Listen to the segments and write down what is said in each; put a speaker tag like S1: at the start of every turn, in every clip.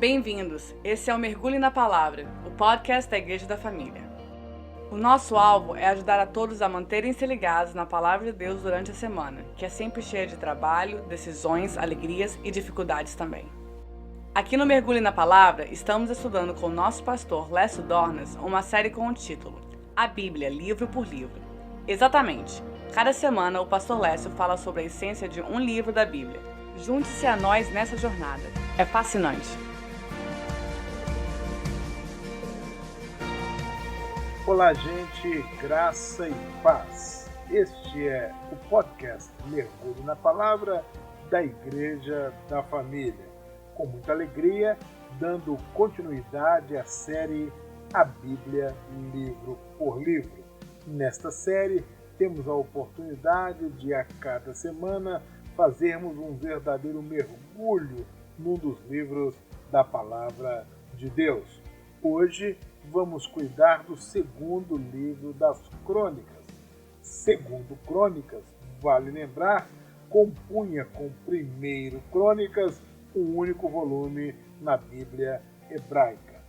S1: Bem-vindos! Esse é o Mergulhe na Palavra, o podcast da Igreja da Família. O nosso alvo é ajudar a todos a manterem-se ligados na Palavra de Deus durante a semana, que é sempre cheia de trabalho, decisões, alegrias e dificuldades também. Aqui no Mergulhe na Palavra, estamos estudando com o nosso pastor Lécio Dornas uma série com o título A Bíblia, Livro por Livro. Exatamente! Cada semana o pastor Lécio fala sobre a essência de um livro da Bíblia. Junte-se a nós nessa jornada. É fascinante!
S2: Olá, gente, graça e paz. Este é o podcast Mergulho na Palavra da Igreja da Família. Com muita alegria, dando continuidade à série A Bíblia, Livro por Livro. Nesta série, temos a oportunidade de, a cada semana, fazermos um verdadeiro mergulho num dos livros da Palavra de Deus. Hoje, vamos cuidar do segundo livro das Crônicas. Segundo Crônicas, vale lembrar, compunha com Primeiro Crônicas um único volume na Bíblia hebraica.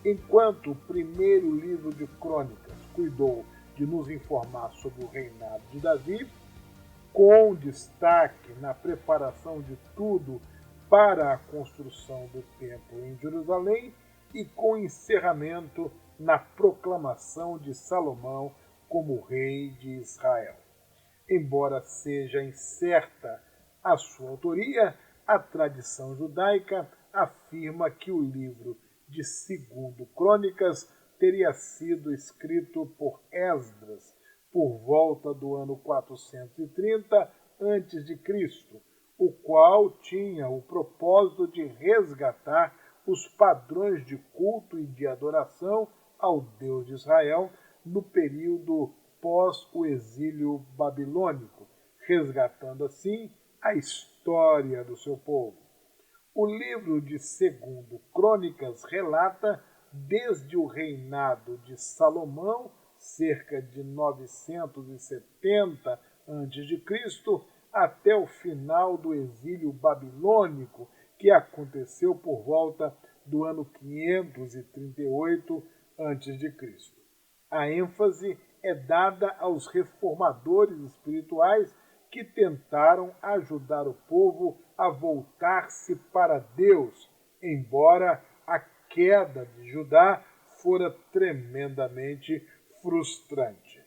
S2: Enquanto o primeiro livro de Crônicas cuidou de nos informar sobre o reinado de Davi, com destaque na preparação de tudo para a construção do templo em Jerusalém e com encerramento na proclamação de Salomão como rei de Israel. Embora seja incerta a sua autoria, a tradição judaica afirma que o livro de Segundo Crônicas teria sido escrito por Esdras por volta do ano 430 a.C., o qual tinha o propósito de resgatar os padrões de culto e de adoração ao Deus de Israel no período pós o exílio babilônico, resgatando assim a história do seu povo. O livro de Segundo Crônicas relata desde o reinado de Salomão, cerca de 970 a.C., até o final do exílio babilônico, que aconteceu por volta do ano 538 a.C. A ênfase é dada aos reformadores espirituais que tentaram ajudar o povo a voltar-se para Deus, embora a queda de Judá fora tremendamente frustrante.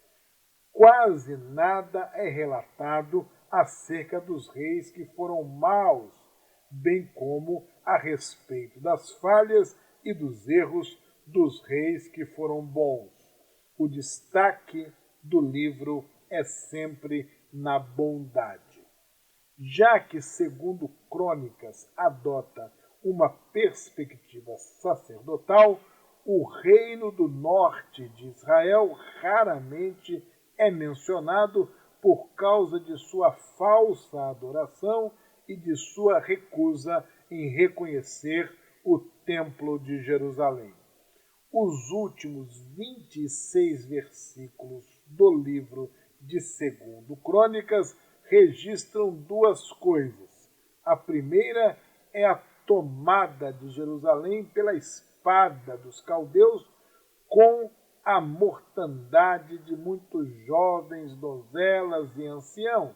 S2: Quase nada é relatado acerca dos reis que foram maus, bem como a respeito das falhas e dos erros dos reis que foram bons. O destaque do livro é sempre na bondade. Já que Segundo Crônicas adota uma perspectiva sacerdotal, o reino do norte de Israel raramente é mencionado por causa de sua falsa adoração e de sua recusa em reconhecer o Templo de Jerusalém. Os últimos 26 versículos do livro de Segundo Crônicas registram duas coisas. A primeira é a tomada de Jerusalém pela espada dos caldeus, com a mortandade de muitos jovens, donzelas e anciãos,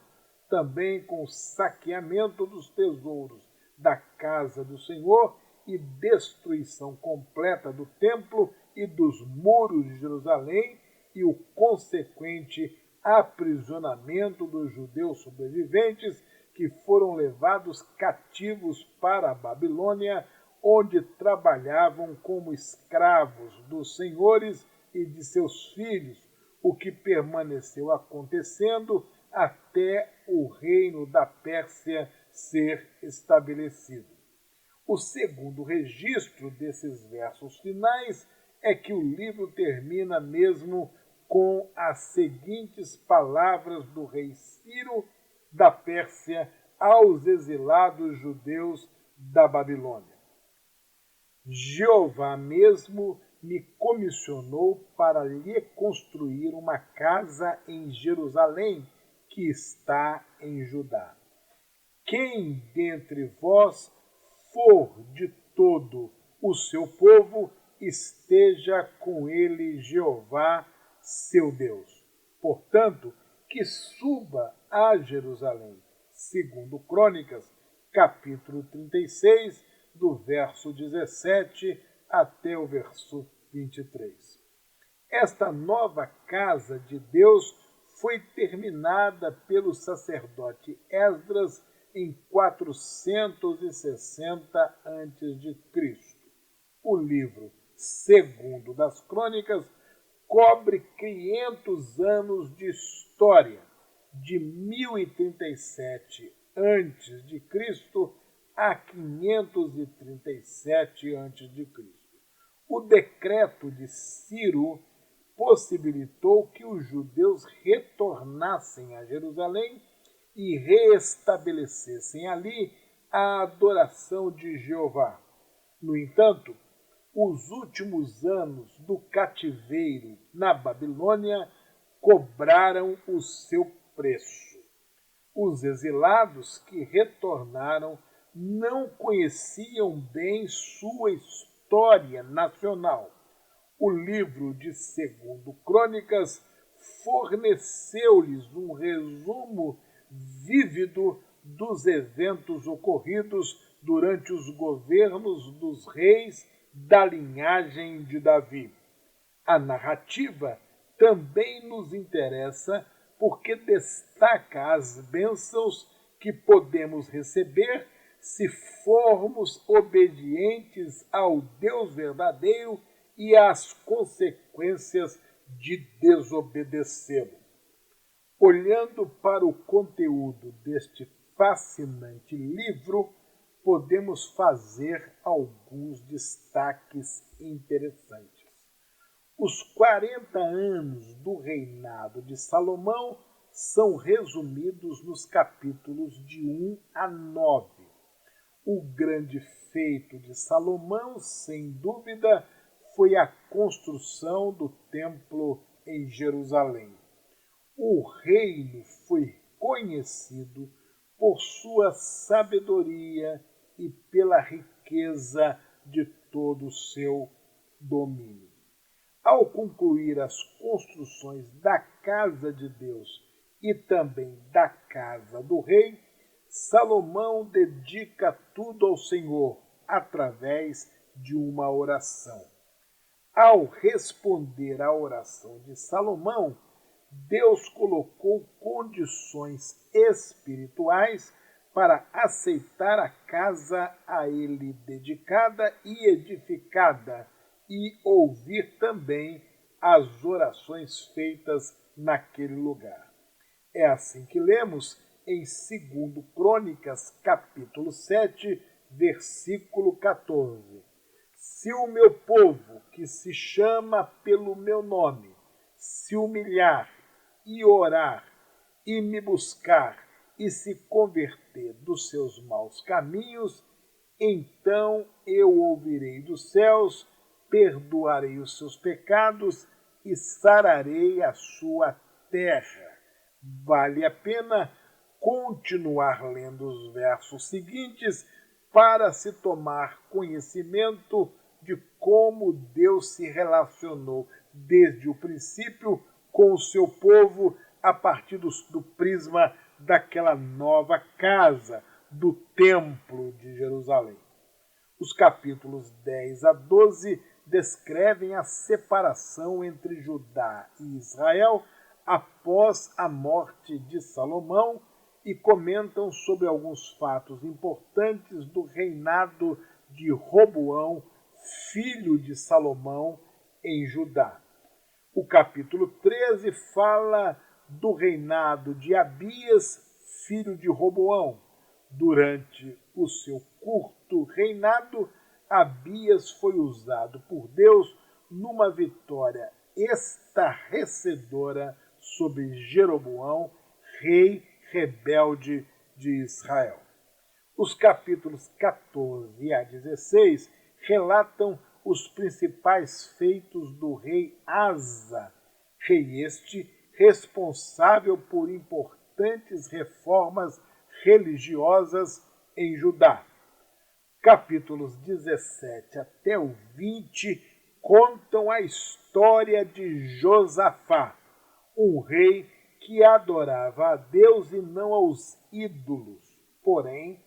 S2: também com o saqueamento dos tesouros da casa do Senhor e destruição completa do templo e dos muros de Jerusalém e o consequente aprisionamento dos judeus sobreviventes que foram levados cativos para a Babilônia, onde trabalhavam como escravos dos senhores e de seus filhos, o que permaneceu acontecendo até o reino da Pérsia ser estabelecido. O segundo registro desses versos finais é que o livro termina mesmo com as seguintes palavras do rei Ciro da Pérsia aos exilados judeus da Babilônia. Jeová mesmo me comissionou para lhe construir uma casa em Jerusalém, que está em Judá. Quem dentre vós for de todo o seu povo, esteja com ele Jeová, seu Deus. Portanto, que suba a Jerusalém, segundo Crônicas, capítulo 36, do verso 17 até o verso 23. Esta nova casa de Deus foi terminada pelo sacerdote Esdras em 460 a.C. O livro segundo das Crônicas cobre 500 anos de história, de 1037 a.C. a 537 a.C. O decreto de Ciro possibilitou que os judeus retornassem a Jerusalém e reestabelecessem ali a adoração de Jeová. No entanto, os últimos anos do cativeiro na Babilônia cobraram o seu preço. Os exilados que retornaram não conheciam bem sua história nacional. O livro de 2 Crônicas forneceu-lhes um resumo vívido dos eventos ocorridos durante os governos dos reis da linhagem de Davi. A narrativa também nos interessa porque destaca as bênçãos que podemos receber se formos obedientes ao Deus verdadeiro e às consequências de desobedecê-lo. Olhando para o conteúdo deste fascinante livro, podemos fazer alguns destaques interessantes. Os 40 anos do reinado de Salomão são resumidos nos capítulos de 1 a 9. O grande feito de Salomão, sem dúvida, foi a construção do templo em Jerusalém. O reino foi conhecido por sua sabedoria e pela riqueza de todo o seu domínio. Ao concluir as construções da casa de Deus e também da casa do rei, Salomão dedica tudo ao Senhor através de uma oração. Ao responder à oração de Salomão, Deus colocou condições espirituais para aceitar a casa a ele dedicada e edificada e ouvir também as orações feitas naquele lugar. É assim que lemos em 2 Crônicas, capítulo 7, versículo 14. Se o meu povo, que se chama pelo meu nome, se humilhar e orar e me buscar e se converter dos seus maus caminhos, então eu ouvirei dos céus, perdoarei os seus pecados e sararei a sua terra. Vale a pena continuar lendo os versos seguintes para se tomar conhecimento de como Deus se relacionou desde o princípio com o seu povo a partir do prisma daquela nova casa, do Templo de Jerusalém. Os capítulos 10 a 12 descrevem a separação entre Judá e Israel após a morte de Salomão e comentam sobre alguns fatos importantes do reinado de Roboão, filho de Salomão, em Judá. O capítulo 13 fala do reinado de Abias, filho de Roboão. Durante o seu curto reinado, Abias foi usado por Deus numa vitória estarrecedora sobre Jeroboão, rei rebelde de Israel. Os capítulos 14 a 16 relatam os principais feitos do rei Asa, rei este responsável por importantes reformas religiosas em Judá. capítulos 17 até o 20 contam a história de Josafá, um rei que adorava a Deus e não aos ídolos, porém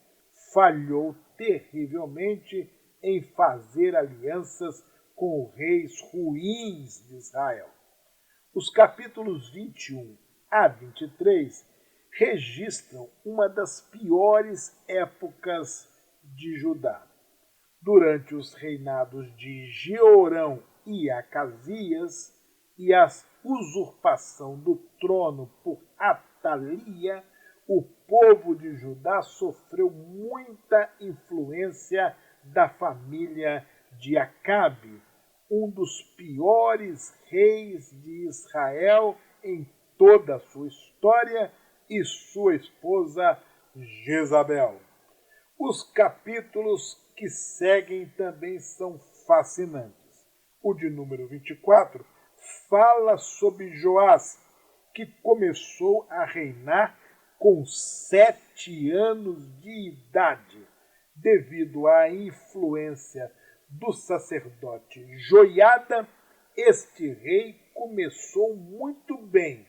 S2: falhou terrivelmente em fazer alianças com reis ruins de Israel. Os capítulos 21 a 23 registram uma das piores épocas de Judá. Durante os reinados de Jeorão e Acasias e a usurpação do trono por Atalia, o povo de Judá sofreu muita influência da família de Acabe, um dos piores reis de Israel em toda a sua história, e sua esposa Jezabel. Os capítulos que seguem também são fascinantes. O de número 24 fala sobre Joás, que começou a reinar com 7 anos de idade, devido à influência do sacerdote Joiada. Este rei começou muito bem,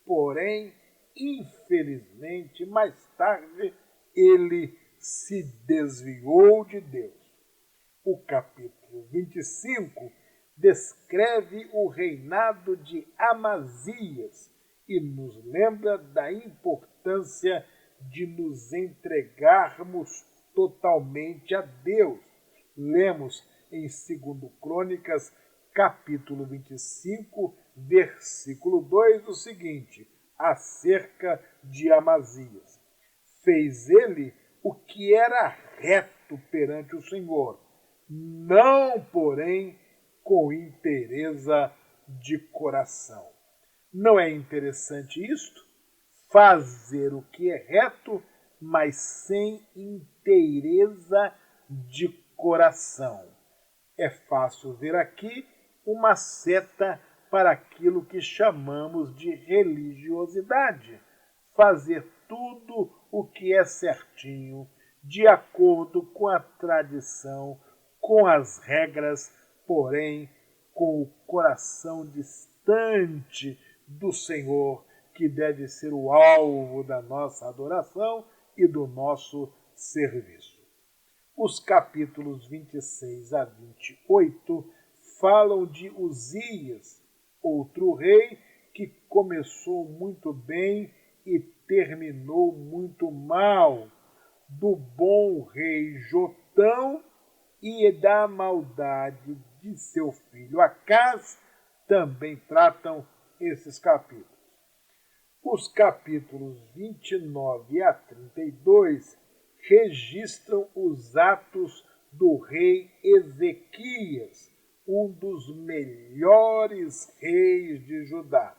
S2: porém, infelizmente, mais tarde ele se desviou de Deus. O capítulo 25 descreve o reinado de Amazias e nos lembra da importância de nos entregarmos totalmente a Deus. Lemos em 2 Crônicas, capítulo 25, versículo 2, o seguinte, acerca de Amazias. Fez ele o que era reto perante o Senhor, não, porém, com inteireza de coração. Não é interessante isto? Fazer o que é reto, mas sem inteireza de coração. É fácil ver aqui uma seta para aquilo que chamamos de religiosidade. Fazer tudo o que é certinho, de acordo com a tradição, com as regras, porém com o coração distante do Senhor, que deve ser o alvo da nossa adoração e do nosso serviço. Os capítulos 26 a 28 falam de Uzias, outro rei que começou muito bem e terminou muito mal, do bom rei Jotão e da maldade de seu filho Acaz, também tratam esses capítulos. Os capítulos 29 a 32 registram os atos do rei Ezequias, um dos melhores reis de Judá.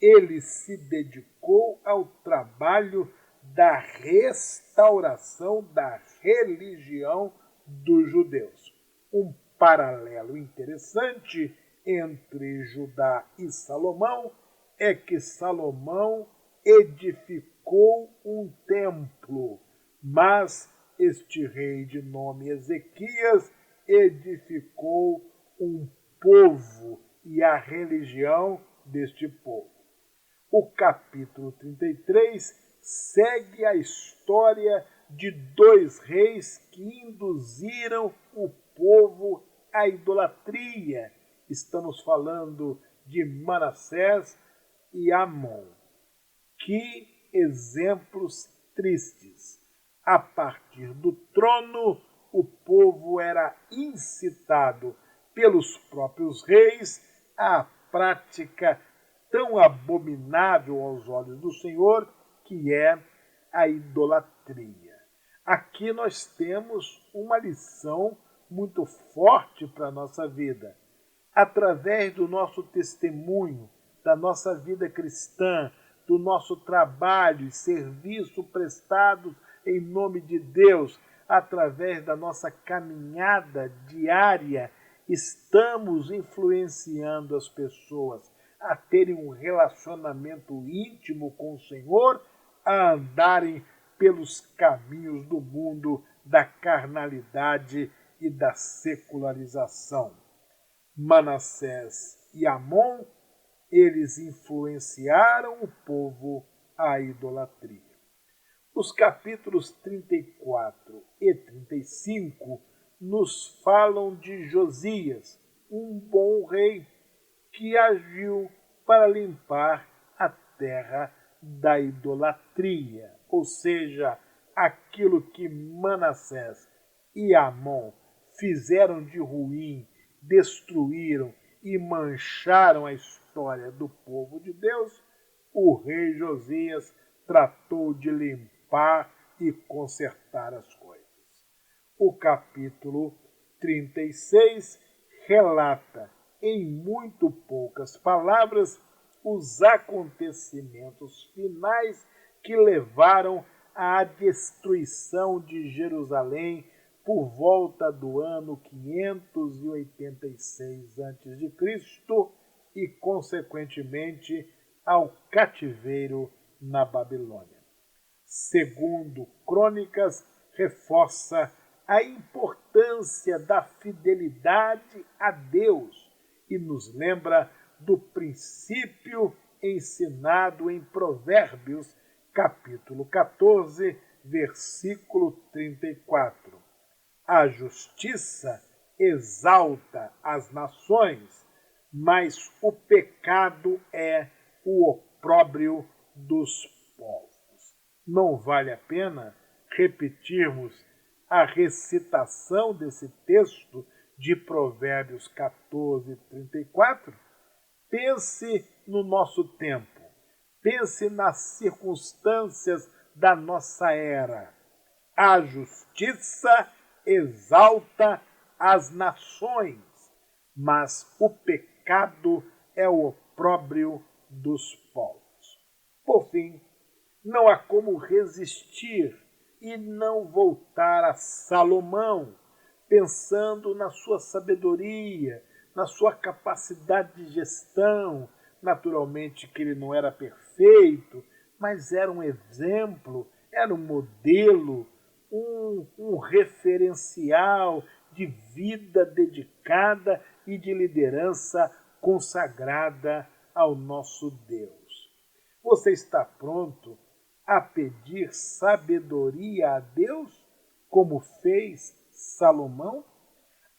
S2: Ele se dedicou ao trabalho da restauração da religião dos judeus. Um paralelo interessante entre Judá e Salomão é que Salomão edificou um templo, mas este rei de nome Ezequias edificou um povo e a religião deste povo. O capítulo 33 segue a história de 2 reis que induziram o povo à idolatria. Estamos falando de Manassés e Amon. Que exemplos tristes! A partir do trono, o povo era incitado pelos próprios reis à prática tão abominável aos olhos do Senhor, que é a idolatria. Aqui nós temos uma lição muito forte para a nossa vida. Através do nosso testemunho, da nossa vida cristã, do nosso trabalho e serviço prestados em nome de Deus, através da nossa caminhada diária, estamos influenciando as pessoas a terem um relacionamento íntimo com o Senhor, a andarem pelos caminhos do mundo, da carnalidade e da secularização. Manassés e Amon, eles influenciaram o povo à idolatria. Os capítulos 34 e 35 nos falam de Josias, um bom rei que agiu para limpar a terra da idolatria, ou seja, aquilo que Manassés e Amon fizeram de ruim, destruíram e mancharam a história do povo de Deus, o rei Josias tratou de limpar e consertar as coisas. O capítulo 36 relata, em muito poucas palavras, os acontecimentos finais que levaram à destruição de Jerusalém por volta do ano 586 a.C. e, consequentemente, ao cativeiro na Babilônia. Segundo Crônicas, reforça a importância da fidelidade a Deus e nos lembra do princípio ensinado em Provérbios, capítulo 14, versículo 34. A justiça exalta as nações, mas o pecado é o opróbrio dos povos. Não vale a pena repetirmos a recitação desse texto de Provérbios 14, 34? Pense no nosso tempo, pense nas circunstâncias da nossa era. A justiça exalta as nações, mas o pecado é o opróbrio dos povos. Por fim, não há como resistir e não voltar a Salomão, pensando na sua sabedoria, na sua capacidade de gestão. Naturalmente que ele não era perfeito, mas era um exemplo, era um modelo, um referencial de vida dedicada e de liderança consagrada ao nosso Deus. Você está pronto a pedir sabedoria a Deus, como fez Salomão?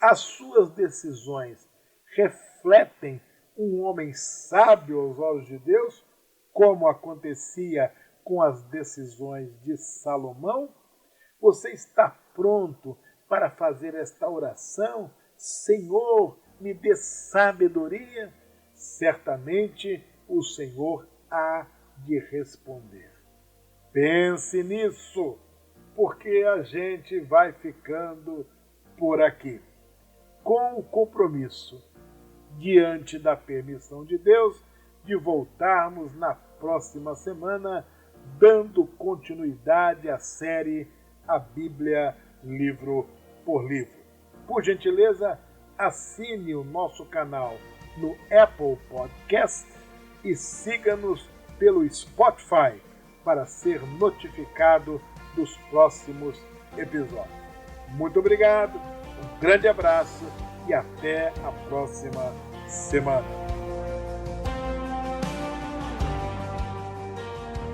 S2: As suas decisões refletem um homem sábio aos olhos de Deus, como acontecia com as decisões de Salomão? Você está pronto para fazer esta oração? Senhor, me dê sabedoria? Certamente o Senhor há de responder. Pense nisso, porque a gente vai ficando por aqui, com o compromisso, diante da permissão de Deus, de voltarmos na próxima semana, dando continuidade à série A Bíblia Livro por Livro. Por gentileza, assine o nosso canal no Apple Podcast e siga-nos pelo Spotify para ser notificado dos próximos episódios. Muito obrigado, um grande abraço e até a próxima semana.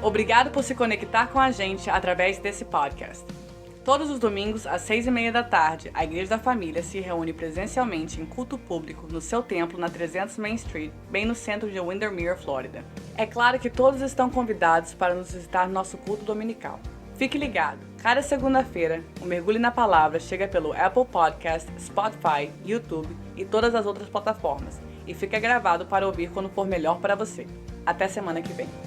S1: Obrigado por se conectar com a gente através desse podcast. Todos os domingos, às 6h30 da tarde, a Igreja da Família se reúne presencialmente em culto público no seu templo na 300 Main Street, bem no centro de Windermere, Flórida. É claro que todos estão convidados para nos visitar no nosso culto dominical. Fique ligado, cada segunda-feira, o Mergulhe na Palavra chega pelo Apple Podcast, Spotify, YouTube e todas as outras plataformas, e fica gravado para ouvir quando for melhor para você. Até semana que vem.